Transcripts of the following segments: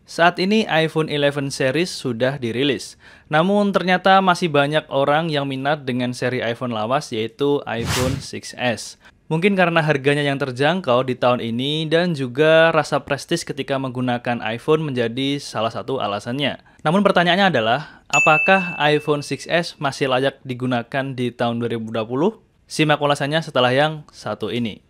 Saat ini iPhone 11 series sudah dirilis. Namun ternyata masih banyak orang yang minat dengan seri iPhone lawas yaitu iPhone 6s. Mungkin karena harganya yang terjangkau di tahun ini dan juga rasa prestis ketika menggunakan iPhone menjadi salah satu alasannya. Namun pertanyaannya adalah, apakah iPhone 6s masih layak digunakan di tahun 2020? Simak ulasannya setelah yang satu ini.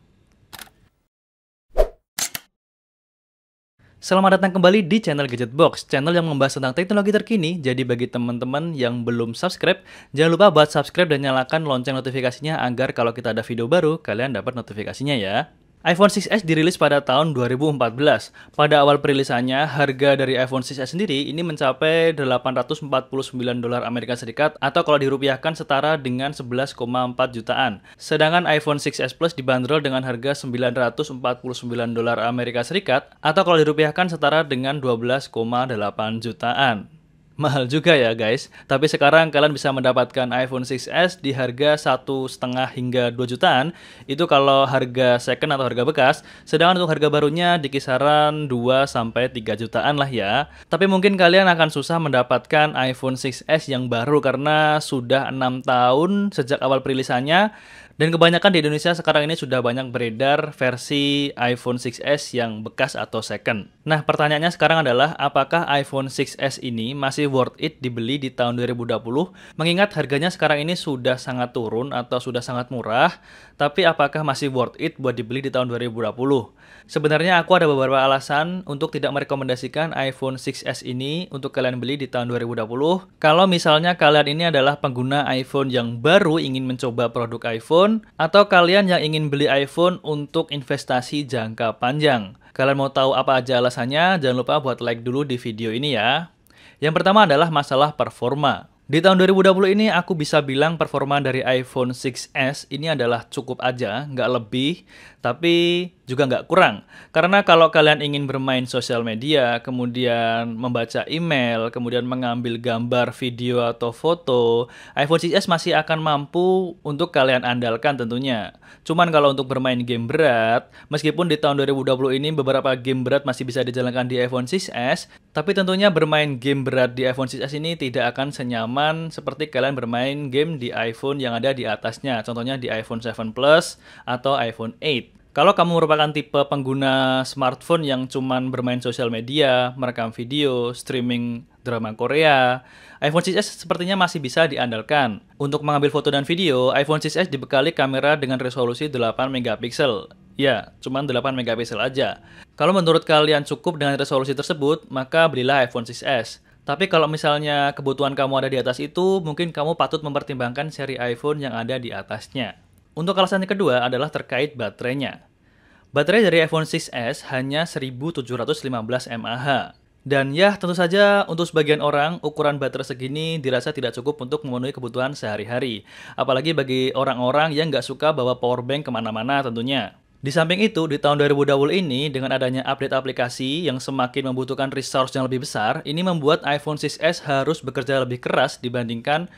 Selamat datang kembali di channel Gadget Box, channel yang membahas tentang teknologi terkini. Jadi bagi teman-teman yang belum subscribe, jangan lupa buat subscribe dan nyalakan lonceng notifikasinya agar kalau kita ada video baru, kalian dapat notifikasinya ya. iPhone 6s dirilis pada tahun 2014. Pada awal perilisannya, harga dari iPhone 6s sendiri ini mencapai $849 Amerika Serikat atau kalau dirupiahkan setara dengan 11,4 jutaan. Sedangkan iPhone 6s Plus dibanderol dengan harga $949 Amerika Serikat atau kalau dirupiahkan setara dengan 12,8 jutaan. Mahal juga ya guys, tapi sekarang kalian bisa mendapatkan iPhone 6s di harga 1,5 hingga 2 jutaan. Itu kalau harga second atau harga bekas, sedangkan untuk harga barunya di kisaran 2-3 jutaan lah ya. Tapi mungkin kalian akan susah mendapatkan iPhone 6s yang baru karena sudah 6 tahun sejak awal perilisannya. Dan kebanyakan di Indonesia sekarang ini sudah banyak beredar versi iPhone 6s yang bekas atau second. Nah, pertanyaannya sekarang adalah, apakah iPhone 6s ini masih worth it dibeli di tahun 2020? Mengingat harganya sekarang ini sudah sangat turun atau sudah sangat murah, tapi apakah masih worth it buat dibeli di tahun 2020? Sebenarnya aku ada beberapa alasan untuk tidak merekomendasikan iPhone 6s ini untuk kalian beli di tahun 2020. Kalau misalnya kalian ini adalah pengguna iPhone yang baru ingin mencoba produk iPhone, atau kalian yang ingin beli iPhone untuk investasi jangka panjang. Kalian mau tahu apa aja alasannya? Jangan lupa buat like dulu di video ini ya. Yang pertama adalah masalah performa. Di tahun 2020 ini aku bisa bilang performa dari iPhone 6s ini adalah cukup aja, nggak lebih, tapi juga nggak kurang. Karena kalau kalian ingin bermain sosial media, kemudian membaca email, kemudian mengambil gambar, video, atau foto, iPhone 6s masih akan mampu untuk kalian andalkan tentunya. Cuman kalau untuk bermain game berat, meskipun di tahun 2020 ini beberapa game berat masih bisa dijalankan di iPhone 6s, tapi tentunya bermain game berat di iPhone 6s ini tidak akan senyaman seperti kalian bermain game di iPhone yang ada di atasnya. Contohnya di iPhone 7 Plus atau iPhone 8. Kalau kamu merupakan tipe pengguna smartphone yang cuman bermain sosial media, merekam video, streaming drama Korea, iPhone 6s sepertinya masih bisa diandalkan. Untuk mengambil foto dan video, iPhone 6s dibekali kamera dengan resolusi 8 megapiksel. Ya, cuman 8 megapiksel aja. Kalau menurut kalian cukup dengan resolusi tersebut, maka belilah iPhone 6s. Tapi kalau misalnya kebutuhan kamu ada di atas itu, mungkin kamu patut mempertimbangkan seri iPhone yang ada di atasnya. Untuk alasan yang kedua adalah terkait baterainya. Baterai dari iPhone 6s hanya 1715 mAh. Dan ya, tentu saja untuk sebagian orang, ukuran baterai segini dirasa tidak cukup untuk memenuhi kebutuhan sehari-hari. Apalagi bagi orang-orang yang nggak suka bawa powerbank kemana-mana tentunya. Di samping itu, di tahun 2020 ini, dengan adanya update aplikasi yang semakin membutuhkan resource yang lebih besar, ini membuat iPhone 6s harus bekerja lebih keras dibandingkan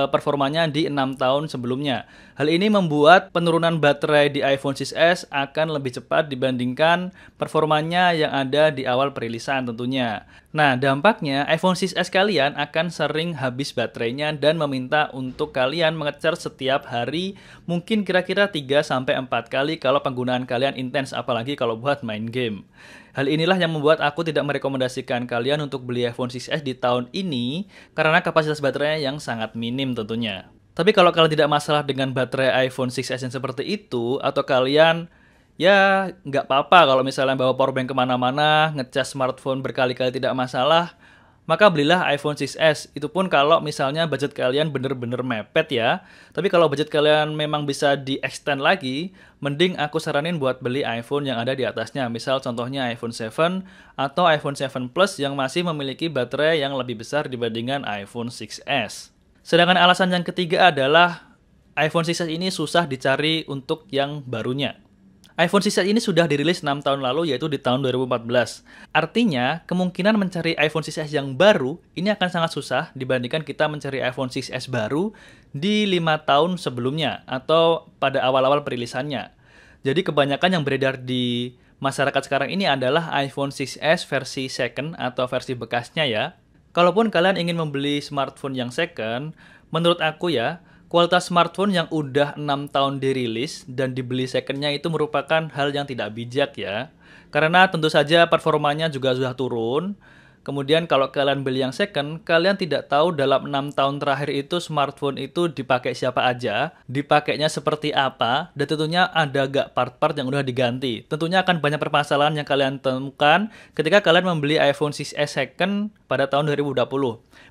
performanya di 6 tahun sebelumnya. Hal ini membuat penurunan baterai di iPhone 6s akan lebih cepat dibandingkan performanya yang ada di awal perilisan tentunya. Nah, dampaknya iPhone 6s kalian akan sering habis baterainya dan meminta untuk kalian menge-charge setiap hari, mungkin kira-kira 3-4 kali kalau penggunaan kalian intens, apalagi kalau buat main game. Hal inilah yang membuat aku tidak merekomendasikan kalian untuk beli iPhone 6s di tahun ini karena kapasitas baterainya yang sangat minim tentunya. Tapi kalau kalian tidak masalah dengan baterai iPhone 6s yang seperti itu, atau kalian ya nggak apa-apa kalau misalnya bawa powerbank kemana-mana, ngecas smartphone berkali-kali tidak masalah, maka belilah iPhone 6s. Itu pun kalau misalnya budget kalian bener-bener mepet ya. Tapi kalau budget kalian memang bisa di-extend lagi, mending aku saranin buat beli iPhone yang ada di atasnya. Misal contohnya iPhone 7 atau iPhone 7 Plus yang masih memiliki baterai yang lebih besar dibandingkan iPhone 6s. Sedangkan alasan yang ketiga adalah iPhone 6s ini susah dicari untuk yang barunya. iPhone 6s ini sudah dirilis 6 tahun lalu, yaitu di tahun 2014. Artinya, kemungkinan mencari iPhone 6s yang baru ini akan sangat susah dibandingkan kita mencari iPhone 6s baru di 5 tahun sebelumnya atau pada awal-awal perilisannya. Jadi kebanyakan yang beredar di masyarakat sekarang ini adalah iPhone 6s versi second atau versi bekasnya ya. Kalaupun kalian ingin membeli smartphone yang second, menurut aku ya, kualitas smartphone yang udah 6 tahun dirilis dan dibeli secondnya itu merupakan hal yang tidak bijak ya. Karena tentu saja performanya juga sudah turun. Kemudian kalau kalian beli yang second, kalian tidak tahu dalam 6 tahun terakhir itu smartphone itu dipakai siapa aja, dipakainya seperti apa, dan tentunya ada gak part-part yang udah diganti. Tentunya akan banyak permasalahan yang kalian temukan ketika kalian membeli iPhone 6s second pada tahun 2020.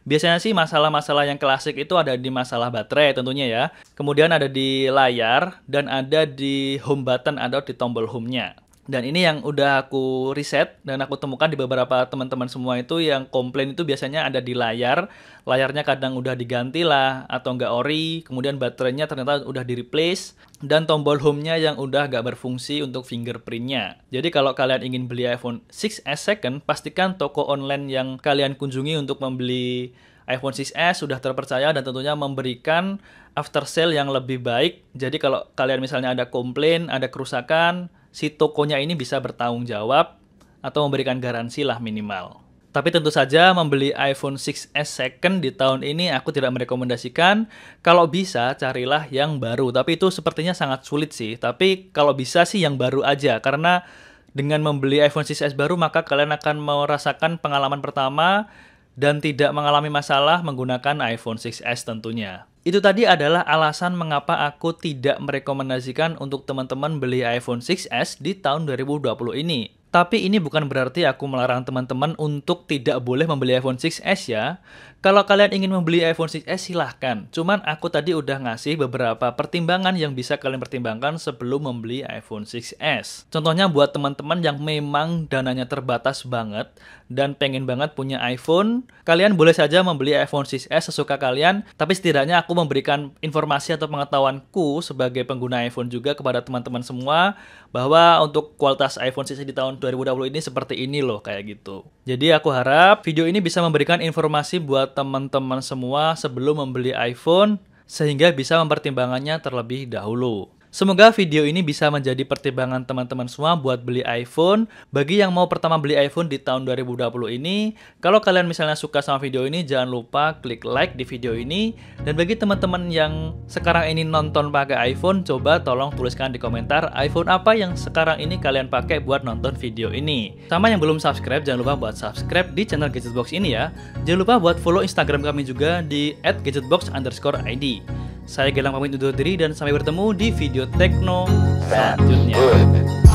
Biasanya sih masalah-masalah yang klasik itu ada di masalah baterai tentunya ya. Kemudian ada di layar, dan ada di home button atau di tombol home-nya. Dan ini yang udah aku riset dan aku temukan di beberapa teman-teman semua itu yang komplain itu biasanya ada di layar. Layarnya kadang udah diganti lah atau nggak ori, kemudian baterainya ternyata udah di-replace, dan tombol home-nya yang udah nggak berfungsi untuk fingerprint-nya. Jadi kalau kalian ingin beli iPhone 6s second, pastikan toko online yang kalian kunjungi untuk membeli iPhone 6s sudah terpercaya dan tentunya memberikan after sale yang lebih baik. Jadi kalau kalian misalnya ada komplain, ada kerusakan, si tokonya ini bisa bertanggung jawab atau memberikan garansi lah minimal. Tapi tentu saja membeli iPhone 6s second di tahun ini aku tidak merekomendasikan. Kalau bisa carilah yang baru, tapi itu sepertinya sangat sulit sih. Tapi kalau bisa sih yang baru aja, karena dengan membeli iPhone 6s baru maka kalian akan merasakan pengalaman pertama dan tidak mengalami masalah menggunakan iPhone 6s tentunya. Itu tadi adalah alasan mengapa aku tidak merekomendasikan untuk teman-teman beli iPhone 6s di tahun 2020 ini. Tapi ini bukan berarti aku melarang teman-teman untuk tidak boleh membeli iPhone 6s ya. Kalau kalian ingin membeli iPhone 6s silahkan. Cuman aku tadi udah ngasih beberapa pertimbangan yang bisa kalian pertimbangkan sebelum membeli iPhone 6s. Contohnya buat teman-teman yang memang dananya terbatas banget dan pengen banget punya iPhone, kalian boleh saja membeli iPhone 6s sesuka kalian. Tapi setidaknya aku memberikan informasi atau pengetahuanku sebagai pengguna iPhone juga kepada teman-teman semua bahwa untuk kualitas iPhone 6 di tahun 2020 ini seperti ini loh, kayak gitu. Jadi aku harap video ini bisa memberikan informasi buat teman-teman semua sebelum membeli iPhone sehingga bisa mempertimbangannya terlebih dahulu. Semoga video ini bisa menjadi pertimbangan teman-teman semua buat beli iPhone. Bagi yang mau pertama beli iPhone di tahun 2020 ini, kalau kalian misalnya suka sama video ini, jangan lupa klik like di video ini. Dan bagi teman-teman yang sekarang ini nonton pakai iPhone, coba tolong tuliskan di komentar iPhone apa yang sekarang ini kalian pakai buat nonton video ini. Sama yang belum subscribe, jangan lupa buat subscribe di channel Gadgetbox ini ya. Jangan lupa buat follow Instagram kami juga di @gadgetbox_id. Saya Gilang pamit undur diri dan sampai bertemu di video Tekno selanjutnya.